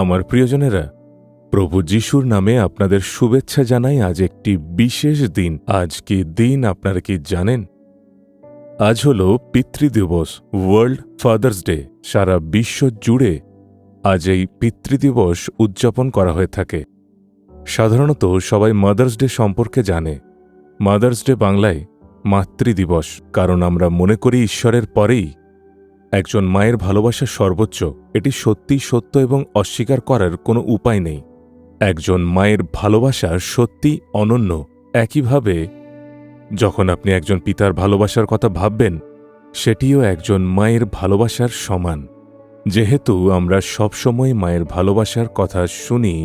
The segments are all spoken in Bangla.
আমার প্রিয়জনেরা, প্রভু যিশুর নামে আপনাদের শুভেচ্ছা জানাই। আজ একটি বিশেষ দিন। আজ কি দিন আপনারা কি জানেন? আজ হল পিতৃদিবস, ওয়ার্ল্ড ফাদার্স ডে। সারা বিশ্ব জুড়ে আজ এই পিতৃদিবস উদযাপন করা হয়ে থাকে। সাধারণত সবাই মাদার্স ডে সম্পর্কে জানে। মাদার্স ডে বাংলায় মাতৃদিবস, কারণ আমরা মনে করি ঈশ্বরের পরেই একজন মায়ের ভালোবাসা সর্বোচ্চ। এটি সত্যি সত্য এবং অস্বীকার করার কোনো উপায় নেই। একজন মায়ের ভালোবাসা সত্যি অনন্য। একইভাবে যখন আপনি একজন পিতার ভালোবাসার কথা ভাববেন, সেটিও একজন মায়ের ভালোবাসার সমান। যেহেতু আমরা সবসময় মায়ের ভালোবাসার কথা শুনি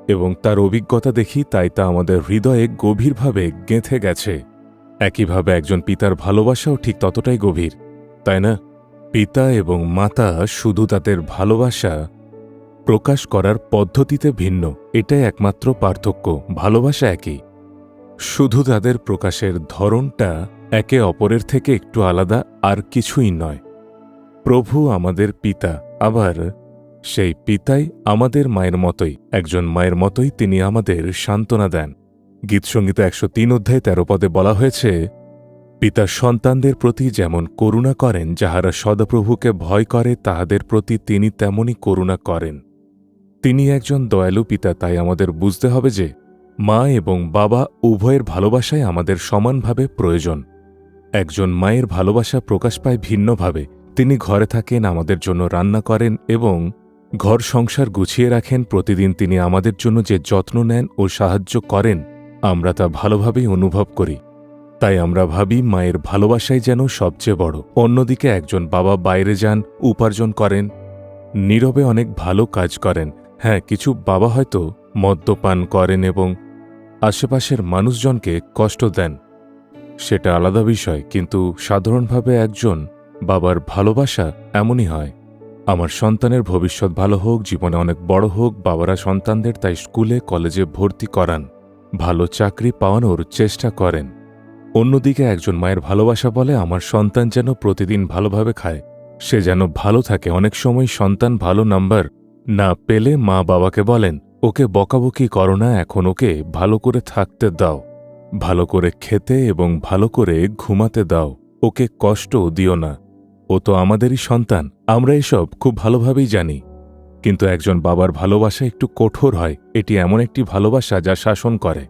এবং তার অভিজ্ঞতা দেখি, তাই তা আমাদের হৃদয়ে গভীরভাবে গেঁথে গেছে। একইভাবে একজন পিতার ভালোবাসাও ঠিক ততটাই গভীর, তাই না? পিতা এবং মাতা শুধু তাদের ভালোবাসা প্রকাশ করার পদ্ধতিতে ভিন্ন, এটাই একমাত্র পার্থক্য। ভালোবাসা একই, শুধু তাদের প্রকাশের ধরনটা একে অপরের থেকে একটু আলাদা, আর কিছুই নয়। প্রভু আমাদের পিতা, আবার সেই পিতাই আমাদের মায়ের মতোই। একজন মায়ের মতোই তিনি আমাদের সান্ত্বনা দেন। গীতসংগীত 103 অধ্যায় 13 পদে বলা হয়েছে, পিতা সন্তানদের প্রতি যেমন করুণা করেন, যাহারা সদাপ্রভুকে ভয় করে, তাহাদের প্রতি তিনি তেমনি করুণা করেন। তিনি একজন দয়ালু পিতা। তাই আমাদের বুঝতে হবে যে মা এবং বাবা উভয়ের ভালোবাসাই আমাদের সমানভাবে প্রয়োজন। একজন মায়ের ভালোবাসা প্রকাশ পায় ভিন্নভাবে। তিনি ঘরে থাকেন, আমাদের জন্য রান্না করেন এবং ঘর সংসার গুছিয়ে রাখেন। প্রতিদিন তিনি আমাদের জন্য যে যত্ন নেন ও সাহায্য করেন, আমরা তা ভালোভাবেই অনুভব করি। তাই আমরা ভাবি মায়ের ভালোবাসাই যেন সবচেয়ে বড়। অন্যদিকে একজন বাবা বাইরে যান, উপার্জন করেন, নীরবে অনেক ভালো কাজ করেন। হ্যাঁ, কিছু বাবা হয়তো মদ্যপান করেন এবং আশেপাশের মানুষজনকে কষ্ট দেন, সেটা আলাদা বিষয়। কিন্তু সাধারণভাবে একজন বাবার ভালোবাসা এমনই হয়, আমার সন্তানের ভবিষ্যৎ ভালো হোক, জীবনে অনেক বড় হোক। বাবারা সন্তানদের তাই স্কুলে কলেজে ভর্তি করান, ভালো চাকরি পাওয়ানোর চেষ্টা করেন। অন্যদিকে একজন মায়ের ভালোবাসা বলে, আমার সন্তান যেন প্রতিদিন ভালোভাবে খায়, সে যেন ভালো থাকে। অনেক সময় সন্তান ভালো নাম্বার না পেলে মা বাবাকে বলেন, ওকে বকাবকি করো না, এখন ওকে ভালো করে থাকতে দাও, ভালো করে খেতে এবং ভালো করে ঘুমাতে দাও, ওকে কষ্ট দিও না, ও তো আমাদেরই সন্তান। আমরা এসব খুব ভালোভাবেই জানি। কিন্তু একজন বাবার ভালোবাসা একটু কঠোর হয়। এটি এমন একটি ভালোবাসা যা শাসন করে।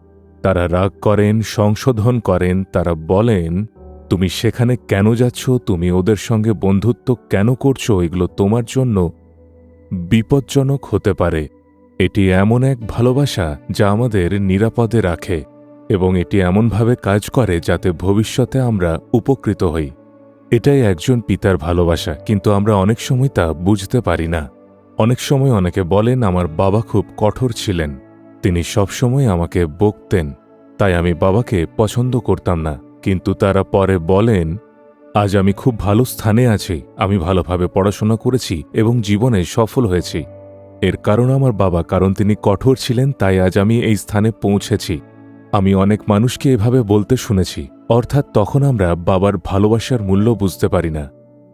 তারা রাগ করেন, সংশোধন করেন। তারা বলেন, তুমি সেখানে কেন যাচ্ছ, তুমি ওদের সঙ্গে বন্ধুত্ব কেন করছো, এগুলো তোমার জন্য বিপজ্জনক হতে পারে। এটি এমন এক ভালোবাসা যা আমাদের নিরাপদে রাখে এবং এটি এমনভাবে কাজ করে যাতে ভবিষ্যতে আমরা উপকৃত হই। এটাই একজন পিতার ভালোবাসা, কিন্তু আমরা অনেক সময় তা বুঝতে পারি না। অনেক সময় অনেকে বলেন, আমার বাবা খুব কঠোর ছিলেন, তিনি সবসময় আমাকে বকতেন, তাই আমি বাবাকে পছন্দ করতাম না। কিন্তু তারা পরে বলেন, আজ আমি খুব ভালো স্থানে আছি, আমি ভালোভাবে পড়াশোনা করেছি এবং জীবনে সফল হয়েছি। এর কারণ আমার বাবা, কারণ তিনি কঠোর ছিলেন, তাই আজ আমি এই স্থানে পৌঁছেছি। আমি অনেক মানুষকে এভাবে বলতে শুনেছি। অর্থাৎ তখন আমরা বাবার ভালোবাসার মূল্য বুঝতে পারি না,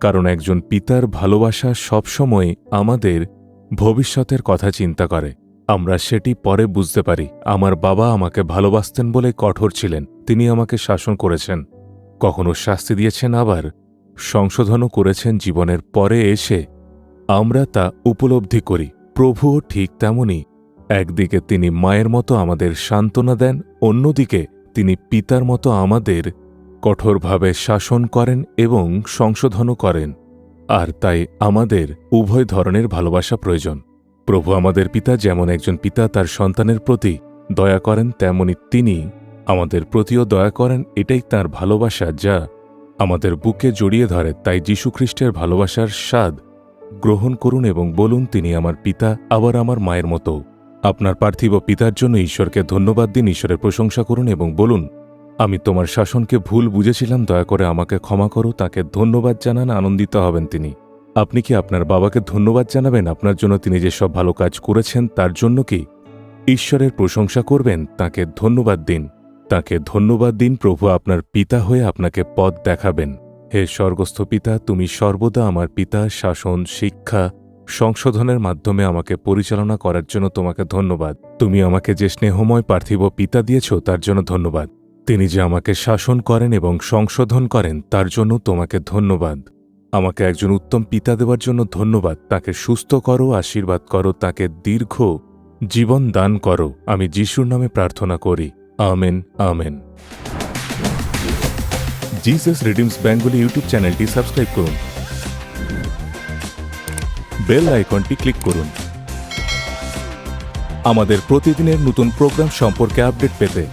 কারণ একজন পিতার ভালোবাসা সবসময় আমাদের ভবিষ্যতের কথা চিন্তা করে। আমরা সেটি পরে বুঝতে পারি। আমার বাবা আমাকে ভালোবাসতেন বলে কঠোর ছিলেন, তিনি আমাকে শাসন করেছেন, কখনো শাস্তি দিয়েছেন, আবার সংশোধনও করেছেন। জীবনের পরে এসে আমরা তা উপলব্ধি করি। প্রভুও ঠিক তেমনি। একদিকে তিনি মায়ের মতো আমাদের সান্ত্বনা দেন, অন্যদিকে তিনি পিতার মতো আমাদের কঠোরভাবে শাসন করেন এবং সংশোধনও করেন। আর তাই আমাদের উভয় ধরনের ভালোবাসা প্রয়োজন। প্রভু আমাদের পিতা যেমন একজন পিতা তার সন্তানের প্রতি দয়া করেন, তেমনি তিনি আমাদের প্রতিও দয়া করেন। এটাই তাঁর ভালোবাসা যা আমাদের বুকে জড়িয়ে ধরে। তাই যীশুখ্রিস্টের ভালোবাসার স্বাদ গ্রহণ করুন এবং বলুন, তিনি আমার পিতা, আবার আমার মায়ের মতো। আপনার পার্থিব পিতার জন্য ঈশ্বরকে ধন্যবাদ দিন, ঈশ্বরের প্রশংসা করুন এবং বলুন, আমি তোমার শাসনকে ভুল বুঝেছিলাম, দয়া করে আমাকে ক্ষমা করো। তাকে ধন্যবাদ জানান, আনন্দিত হবেন তিনি। আপনি কি আপনার বাবাকে ধন্যবাদ জানাবেন আপনার জন্য তিনি যেসব ভালো কাজ করেছেন তার জন্য? কি ঈশ্বরের প্রশংসা করবেন? তাকে ধন্যবাদ দিন, তাকে ধন্যবাদ দিন। প্রভু আপনার পিতা হয়ে আপনাকে পথ দেখাবেন। হে স্বর্গস্থ পিতা, তুমি সর্বদা আমার পিতা, শাসন, শিক্ষা, সংশোধনের মাধ্যমে আমাকে পরিচালনা করার জন্য তোমাকে ধন্যবাদ। তুমি আমাকে যে স্নেহময় পার্থিব পিতা দিয়েছ তার জন্য ধন্যবাদ। তিনি যে আমাকে শাসন করেন এবং সংশোধন করেন তার জন্য তোমাকে ধন্যবাদ। আমাকে একজন উত্তম পিতা দেওয়ার জন্য ধন্যবাদ। তাকে সুস্থ করো, আশীর্বাদ করো, তাকে দীর্ঘ জীবন দান করো। আমি যিশুর নামে প্রার্থনা করি। Amen, amen. Jesus redeems Bengali YouTube চ্যানেলটি সাবস্ক্রাইব করুন, বেল আইকনটি ক্লিক করুন আমাদের প্রতিদিনের নতুন প্রোগ্রাম সম্পর্কে আপডেট পেতে।